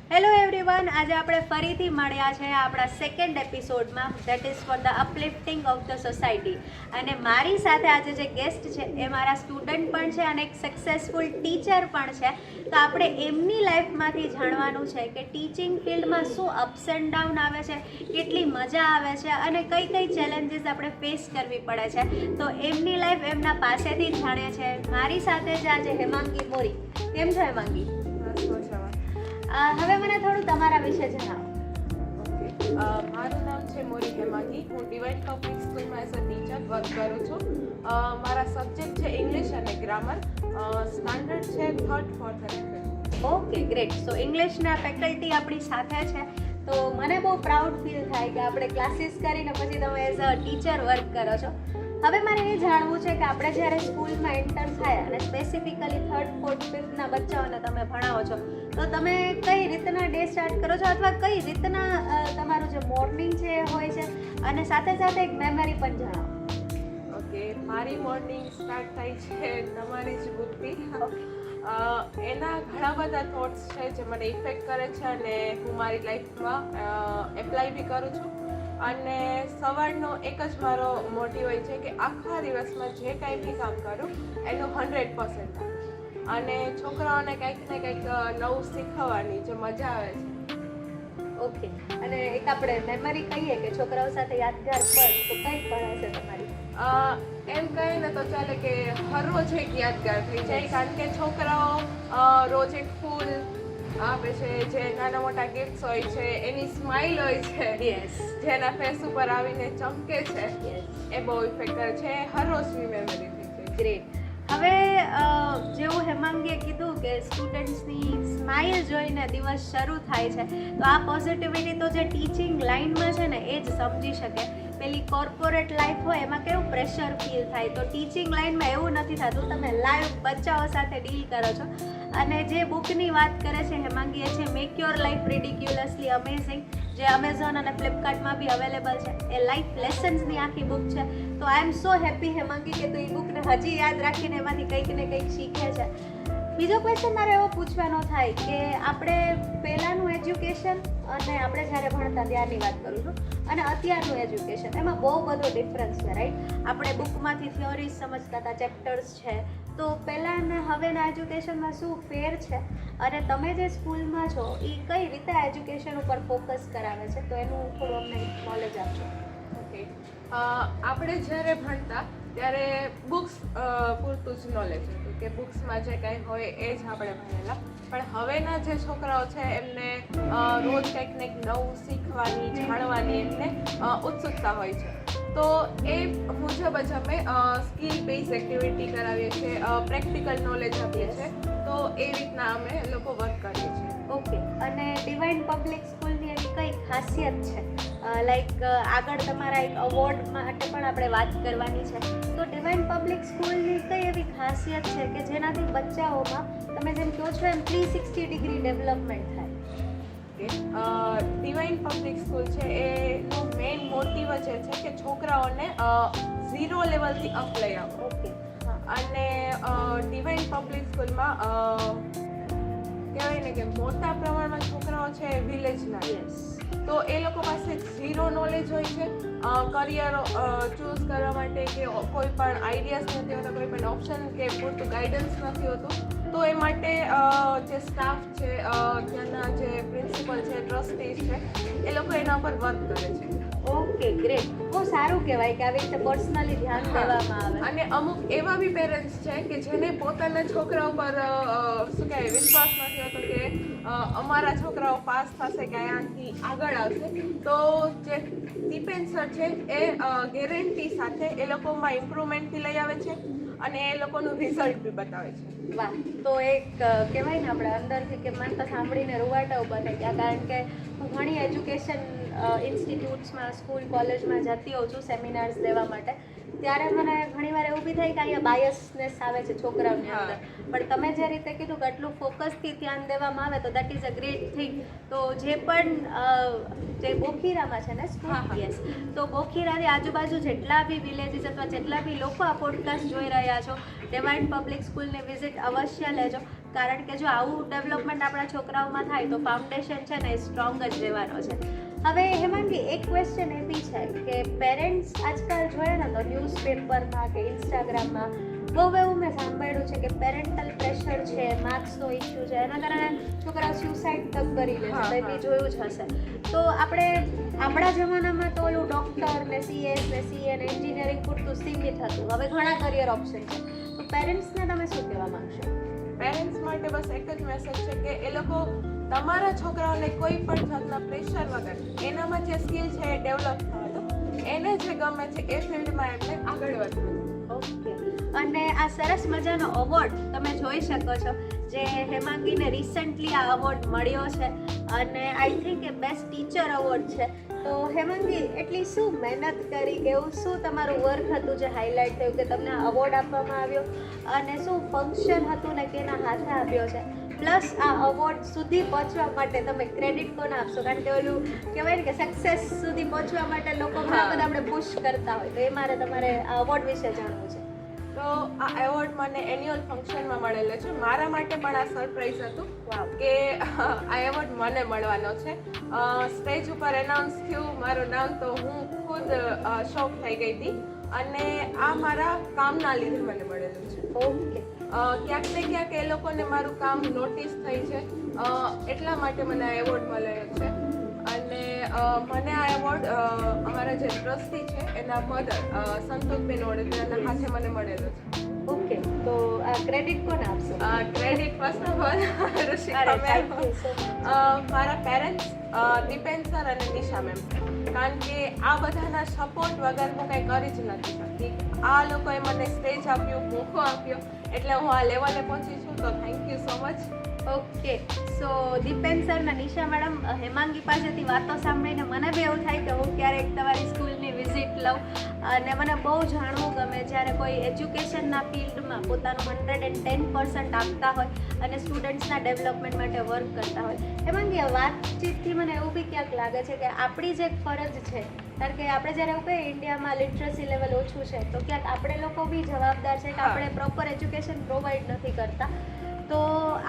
Hello everyone, આજે આપણે ફરીથી મળ્યા છે આપણા સેકન્ડ એપિસોડમાં, that is for the uplifting of the society. અને મારી સાથે આજે જે ગેસ્ટ છે એ મારા સ્ટુડન્ટ પણ છે અને એક સક્સેસફુલ ટીચર પણ છે. તો આપણે એમની લાઈફમાંથી જાણવાનું છે કે ટીચિંગ ફિલ્ડમાં શું અપ્સ એન્ડ ડાઉન આવે છે, કેટલી મજા આવે છે અને કઈ કઈ ચેલેન્જીસ આપણે ફેસ કરવી પડે છે. તો એમની લાઈફ એમના પાસેથી જ જાણીએ છે. મારી સાથે જ આજે હેમાંગી મોરી. કેમ છો હેમાંગી? હવે મને થોડું તમારા વિશે જણાવો. મારું નામ છે મોરી હેમાંગી. હું ડિવાઇન પબ્લિક સ્કૂલમાં એઝ અ ટીચર વર્ક કરું છું. મારા સબ્જેક્ટ છે ઇંગ્લિશ અને ગ્રામર. સ્ટાન્ડર્ડ છે 3rd 4th અને 5th. Okay, great. સો ઇંગ્લિશના ફેકલ્ટી આપણી સાથે છે, તો મને બહુ પ્રાઉડ ફીલ થાય કે આપણે ક્લાસીસ કરીને પછી તમે એઝ અ ટીચર વર્ક કરો છો. હવે મારે એ જાણવું છે કે આપણે જ્યારે સ્કૂલમાં એન્ટર થાય અને સ્પેસિફિકલી 3rd 4th 5thના બચ્ચાઓને તમે ભણાવો છો, તો તમે કઈ રીતના ડે સ્ટાર્ટ કરો છો અથવા કઈ રીતના તમારું જે મોર્નિંગ છે એ હોય છે, અને સાથે સાથે એક મેમરી પણ જણાવો. ઓકે, મારી મોર્નિંગ સ્ટાર્ટ થાય છે તમારી જ બુકથી. એના ઘણા બધા થોટ્સ છે જે મને ઇફેક્ટ કરે છે અને હું મારી લાઈફમાં એપ્લાય બી કરું છું. અને સવારનો એક જ મારો મોટિવ હોય છે કે આખા દિવસમાં જે કાંઈ બી કામ કરું એનું 100% આપું અને છોકરાઓને કંઈક ને કંઈક નવું શીખવવાની જે મજા આવે છે. ઓકે, અને એક આપણે મેમરી કહીએ કે છોકરાઓ સાથે યાદગાર પળ, તો કઈ પળ હશે તમારી? એમ કહીએ ને તો ચાલે કે હર રોજ એક યાદગાર થઈ જાય, કારણ કે છોકરાઓ રોજ એક ફૂલ આપે છે, જે નાના મોટા ગિફ્ટ્સ હોય છે, એની સ્માઇલ હોય છે, યસ, જેના ફેસ ઉપર આવીને ચમકે છે, એ બહુ ઇફેક્ટ કરે છે. હર રોજની મેમરી થઈ જાય. ગ્રેટ. હવે જેવું હેમાંગીએ કીધું કે સ્ટુડન્ટ્સની સ્માઇલ જોઈને દિવસ શરૂ થાય છે, તો આ પોઝિટિવિટી તો જે ટીચિંગ લાઇનમાં છે ને એ જ સમજી શકે. પેલી કોર્પોરેટ લાઈફ હોય એમાં કેવું પ્રેશર ફીલ થાય, તો ટીચિંગ લાઇનમાં એવું નથી થતું. તમે લાઈવ બચ્ચાઓ સાથે ડીલ કરો છો. અને જે બુકની વાત કરે છે હેમાંગી, એ છે મેક યોર લાઈફ રિડિક્યુલસલી અમેઝિંગ, જે અમેઝોન અને ફ્લિપકાર્ટમાં બી અવેલેબલ છે. એ લાઈફ લેસન્સની આખી બુક છે. તો આઈ એમ સો હેપી હેમાંગી કે તું એ બુકને હજી યાદ રાખીને એમાંથી કંઈક ને કંઈક શીખે છે. બીજો ક્વેશ્ચન મારે એવો પૂછવાનો થાય કે આપણે પહેલાંનું એજ્યુકેશન અને આપણે જ્યારે ભણતા ત્યારની વાત કરું છું અને અત્યારનું એજ્યુકેશન, એમાં બહુ બધો ડિફરન્સ છે, રાઈટ? આપણે બુકમાંથી થિયોરીઝ સમજતા હતા, ચેપ્ટર્સ છે, તો પહેલાં અને હવેના એજ્યુકેશનમાં શું ફેર છે, અને તમે જે સ્કૂલમાં છો એ કઈ રીતે એજ્યુકેશન ઉપર ફોકસ કરાવે છે, તો એનું થોડું અમને નોલેજ આપજો. ઓકે, આપણે જ્યારે ભણતા ત્યારે બુક્સ પૂરતું જ નોલેજ હતું કે બુક્સમાં જે કાંઈ હોય એ જ આપણે ભણેલા. પણ હવેના જે છોકરાઓ છે એમને રોજ કંઈક ને કંઈક નવું શીખવાની, જાણવાની એમને ઉત્સુકતા હોય છે. તો એ મુજબ જ અમે સ્કિલ બેઝ એક્ટિવિટી કરાવીએ છીએ, પ્રેક્ટિકલ નોલેજ આપીએ છીએ. તો એ રીતના અમે લોકો વર્ક કરીએ છીએ. ઓકે, અને ડિવાઇન પબ્લિક સ્કૂલની એવી કઈ ખાસિયત છે? લાઈક આગળ તમારા એક અવોર્ડ માટે પણ આપણે વાત કરવાની છે, તો ડિવાઇન પબ્લિક સ્કૂલની કઈ એવી ખાસિયત છે કે જેનાથી બચ્ચાઓમાં, તમે જેમ કહો છો એમ, 360 ડિગ્રી ડેવલપમેન્ટ થાય? ડિવાઇન પબ્લિક સ્કૂલ છે એનો મેઇન મોટિવ જ છે કે છોકરાઓને 0 લેવલથી અપ લઈ આવો. ઓકે, અને ડિવાઇન પબ્લિક સ્કૂલમાં કહેવાય ને કે મોટા પ્રમાણમાં છોકરાઓ છે વિલેજના. યસ. તો એ લોકો પાસે 0 નોલેજ હોય છે. કરિયર ચૂઝ કરવા માટે કે કોઈ પણ આઈડિયાઝ નથી હોતા, કોઈ પણ ઓપ્શન કે પૂરતું ગાઈડન્સ નથી હોતું. તો એ માટે જે સ્ટાફ છે, ત્યાંના જે પ્રિન્સિપલ છે, ટ્રસ્ટીઝ છે, એ લોકો એના પર વર્ક કરે છે. Okay, great. બહુ સારું કહેવાય કે આવી રીતે પર્સનલી ધ્યાન દેવામાં આવે. અને અમુક એવા બી પેરેન્ટ્સ છે કે જેને પોતાના છોકરા ઉપર શું કહેવાય વિશ્વાસ નથી હોતો કે અમારા છોકરાઓ પાસ થશે કે અહીંયાથી આગળ આવશે. તો જે દીપેન સર છે એ ગેરંટી સાથે એ લોકોમાં ઇમ્પ્રુવમેન્ટથી લઈ આવે છે અને એ લોકોનું રિઝલ્ટ બી બતાવે છે. વાહ! તો એક કહેવાય ને આપણે અંદરથી કે મને તો સાંભળીને રૂવાટા ઊભા થઈ ગયા, કારણ કે હું ઘણી એજ્યુકેશન ઇન્સ્ટિટ્યૂટ્સમાં, સ્કૂલ, કોલેજમાં જતી હોઉં છું સેમિનાર્સ દેવા માટે. ત્યારે મને ઘણીવાર એવું બી થાય કે અહીંયા બાયસનેસ આવે છે છોકરાઓની અંદર. પણ તમે જે રીતે કીધું કે આટલું ફોકસથી ધ્યાન દેવામાં આવે તો that is a great thing. તો જે પણ જે બોખીરામાં છે ને સ્કૂલ, યસ, તો બોખીરાની આજુબાજુ જેટલા બી વિલેજીસ અથવા જેટલા બી લોકો આ પોડકાસ્ટ જોઈ રહ્યા છો, ડિવાઇન પબ્લિક સ્કૂલને વિઝિટ અવશ્ય લેજો. કારણ કે જો આવું ડેવલપમેન્ટ આપણા છોકરાઓમાં થાય તો ફાઉન્ડેશન છે ને એ સ્ટ્રોંગ જ રહેવાનો છે. હવે હેમાંગી એક ક્વેશ્ચન એ બી છે કે પેરેન્ટ્સ આજકાલ જોઈએ ને તો ન્યૂઝપેપરમાં કે ઇન્સ્ટાગ્રામમાં બહુ એવું મેં સાંભળ્યું છે કે પેરેન્ટલ પ્રેશર છે, માર્ક્સનો ઇસ્યુ છે, એના કારણે છોકરાઓ સ્યુસાઇડ તક કરી લે છે. તો એ બી જોયું જ હશે. તો આપણે આપણા જમાનામાં તો ઓલું ડૉક્ટર ને CS ને CA ને એન્જિનિયરિંગ પૂરતું સીમિત હતું. હવે ઘણા કરિયર ઓપ્શન છે. તો પેરેન્ટ્સને તમે શું કહેવા માંગશો? પેરેન્ટ્સ માટે બસ એક જ મેસેજ છે કે એ લોકો તમારા છોકરાઓને કોઈ પણ જાતના પ્રેશર વગર એનામાં જે સ્કિલ છે એ ડેવલપ થવા દો. એને જે ગમે છે એ ફિલ્ડમાં એમને આગળ વધવું. ઓકે. અને આ સરસ મજાનો અવોર્ડ તમે જોઈ શકો છો જે હેમાંગીને રિસન્ટલી આ અવોર્ડ મળ્યો છે અને I think A best teacher award છે. તો હેમાંગી એટલી શું મહેનત કરી કે એવું શું તમારું વર્ક હતું જે હાઇલાઇટ થયું કે તમને અવોર્ડ આપવામાં આવ્યો અને શું ફંક્શન હતું ને કે એના હાથે આપ્યો છે? પ્લસ આ અવોર્ડ સુધી પહોંચવા માટે તમે ક્રેડિટ કોને આપશો? કારણ કે ઓલું કહેવાય ને કે સક્સેસ સુધી પહોંચવા માટે લોકો ઘણા બધા આપણે પુશ કરતા હોય, તો એ મારે તમારે આ અવોર્ડ વિશે જાણવું છે. તો આ એવોર્ડ મને એન્યુઅલ ફંક્શનમાં મળેલો છે. મારા માટે પણ આ સરપ્રાઈઝ હતું કે આ એવોર્ડ મને મળવાનો છે. સ્ટેજ ઉપર એનાઉન્સ થયું મારું નામ તો હું ખુદ શોક થઈ ગઈ હતી અને આ મારા કામના લીધે મને મળેલું છે. ઓકે. ક્યાંક ને ક્યાંક એ લોકોને મારું કામ નોટિસ થઈ છે એટલા માટે મને આ એવોર્ડ મળેલો છે. અને મને આ એવોર્ડ અમારા જે ટ્રસ્ટી છે એના મધર સંતોષબેન વડોદરાના હાથે મને મળેલો છે. ઓકે. તો આ ક્રેડિટ કોને આપશો? Credit first of all Rishika ma'am, મારા પેરેન્ટ્સ દીપેન સર અને નિશા મેમ, કારણ કે આ બધાના સપોર્ટ વગર હું કંઈ કરી જ નથી શકતી. આ લોકોએ મને સ્ટેજ આપ્યું, મોકો આપ્યો એટલે હું આ લેવલે પહોંચી છું. તો thank you so much. Okay. So Dipen sir અને નિશા મેડમ, હેમાંગી પાસેથી વાતો સાંભળીને મને બી એવું થાય કે હું ક્યારેક તમારી સ્કૂલની વિઝિટ લઉં અને મને બહુ જાણવું ગમે જ્યારે કોઈ એજ્યુકેશનના ફિલ્ડમાં પોતાનું 110% આપતા હોય અને સ્ટુડન્ટ્સના ડેવલપમેન્ટ માટે વર્ક કરતા હોય. હેમાંગી, આ વાતચીતથી મને એવું બી ક્યાંક લાગે છે કે આપણી જે એક ફરજ છે, કારણ કે આપણે જ્યારે એવું કહીએ ઇન્ડિયામાં લિટરસી લેવલ ઓછું છે, તો ક્યાંક આપણે લોકો બી જવાબદાર છે કે આપણે પ્રોપર એજ્યુકેશન પ્રોવાઈડ નથી કરતા. તો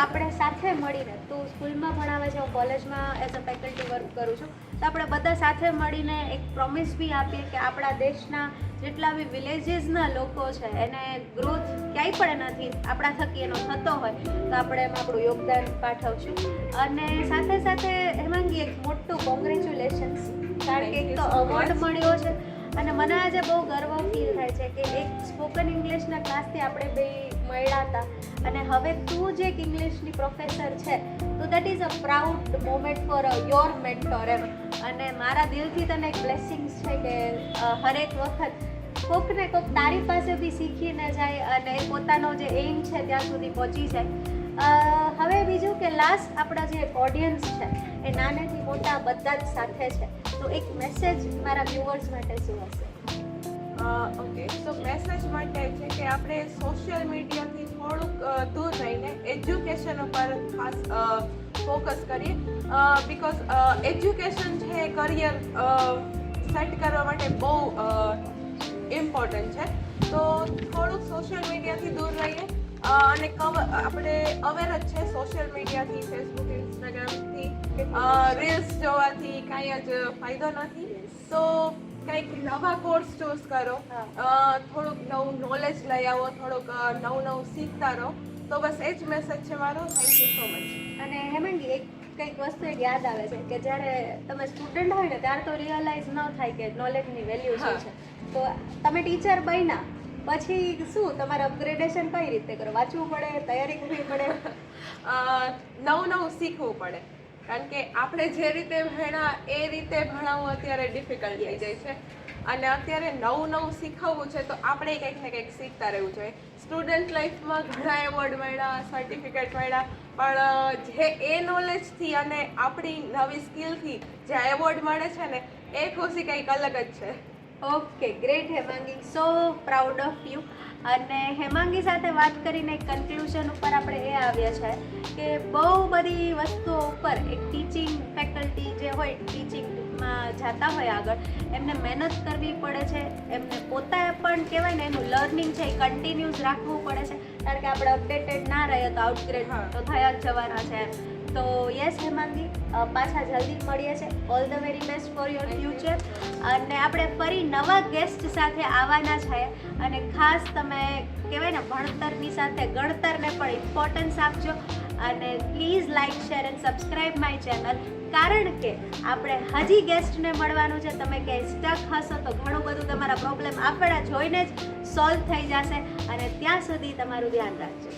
આપણે સાથે મળીને, તું સ્કૂલમાં ભણાવે છે, હું કોલેજમાં એઝ અ ફેકલ્ટી વર્ક કરું છું, તો આપણે બધા સાથે મળીને એક પ્રોમિસ બી આપીએ કે આપણા દેશના જેટલા બી વિલેજીસના લોકો છે એને ગ્રોથ ક્યાંય પણ નથી આપણા થકી એનો થતો હોય તો આપણે એમાં આપણું યોગદાન પાઠવશું. અને સાથે સાથે હેમાંગી એક મોટું કોંગ્રેચ્યુલેશન્સ, કારણ કે એક તો અવોર્ડ મળ્યો છે અને મને આજે બહુ ગર્વ ફીલ થાય છે કે એક સ્પોકન ઇંગ્લિશના ક્લાસથી આપણે બે મળ્યા હતા અને હવે તું જે એક ઇંગ્લિશની પ્રોફેસર છે તો that is a proud moment for your mentor M. અને મારા દિલથી તને એક બ્લેસિંગ્સ છે કે હરેક વખત કોક ને કોક તારી પાસે બી શીખીને જાય અને પોતાનો જે એઇમ છે ત્યાં સુધી પહોંચી જાય. હવે બીજું કે લાસ્ટ આપણા જે ઓડિયન્સ છે એ નાનેથી મોટા બધા જ સાથે છે, તો એક મેસેજ મારા વ્યુઅર્સ માટે શું હશે? ઓકે, તો મેસેજ માટે છે કે આપણે સોશિયલ મીડિયાથી થોડુંક દૂર રહીને એજ્યુકેશન ઉપર ખાસ ફોકસ કરીએ. બિકોઝ એજ્યુકેશન છે કરિયર સેટ કરવા માટે બહુ ઇમ્પોર્ટન્ટ છે. તો થોડુંક સોશિયલ મીડિયાથી દૂર રહીએ અને આપણે અવેર જ છે સોશિયલ મીડિયાથી, ફેસબુક, ઇન્સ્ટાગ્રામથી રીલ્સ જોવાથી કાંઈ જ ફાયદો નથી. તો કંઈક નવા કોર્સ ચૂઝ કરો, થોડુંક નવું નોલેજ લઈ આવો, થોડુંક નવું શીખતા રહો. તો બસ એ જ મેસેજ છે મારો. Thank you so much. અને હેમાંગી, એક કંઈક વસ્તુ એક યાદ આવે છે કે જ્યારે તમે સ્ટુડન્ટ હોય ને ત્યારે તો રિયલાઇઝ ન થાય કે નોલેજની વેલ્યુ શું છે. તો તમે ટીચર બન્યા પછી શું તમારે અપગ્રેડેશન કઈ રીતે કરો? વાંચવું પડે, તૈયારી કરવી પડે? નવું શીખવું પડે, કારણ કે આપણે જે રીતે ભણ્યા એ રીતે ભણાવવું અત્યારે ડિફિકલ્ટ થઈ જાય છે અને અત્યારે નવું શીખવવું છે તો આપણે કંઈક ને કંઈક શીખતા રહેવું જોઈએ. સ્ટુડન્ટ લાઈફમાં ઘણા એવોર્ડ મળ્યા, સર્ટિફિકેટ મળ્યા, પણ જે એ નોલેજથી અને આપણી નવી સ્કિલથી જે એવોર્ડ મળે છે ને એ ખુશી કંઈક અલગ જ છે. Okay, great Hemangi, so proud of you. અને હેમાંગી સાથે વાત કરીને એક કન્ક્લુઝન ઉપર આપણે એ આવ્યા છે કે બહુ બધી વસ્તુઓ ઉપર એક ટીચિંગ ફેકલ્ટી જે હોય, ટીચિંગમાં જતા હોય આગળ, એમને મહેનત કરવી પડે છે, એમને પોતા પણ કહેવાય ને એનું લર્નિંગ છે એ કન્ટિન્યુઅસ રાખવું પડે છે. કારણ કે આપણે અપડેટેડ ના રહીએ તો આઉટગ્રેડ હા. તો થયા જ જવાના છે એમ. તો યસ હેમાંગી, પાછા જલ્દી જ મળીએ છે. All the very best for your Thank you. Future. અને આપણે ફરી નવા ગેસ્ટ સાથે આવવાના છે અને ખાસ તમે કહેવાય ને ભણતરની સાથે ગણતરને પણ ઇમ્પોર્ટન્સ આપજો અને please like share and subscribe my channel, કારણ કે આપણે હજી ગેસ્ટને મળવાનું છે. તમે ક્યાંય સ્ટક હશો તો ઘણું બધું તમારા પ્રોબ્લેમ આપણે જોઈને જ સોલ્વ થઈ જશે અને ત્યાં સુધી તમારું ધ્યાન રાખજો.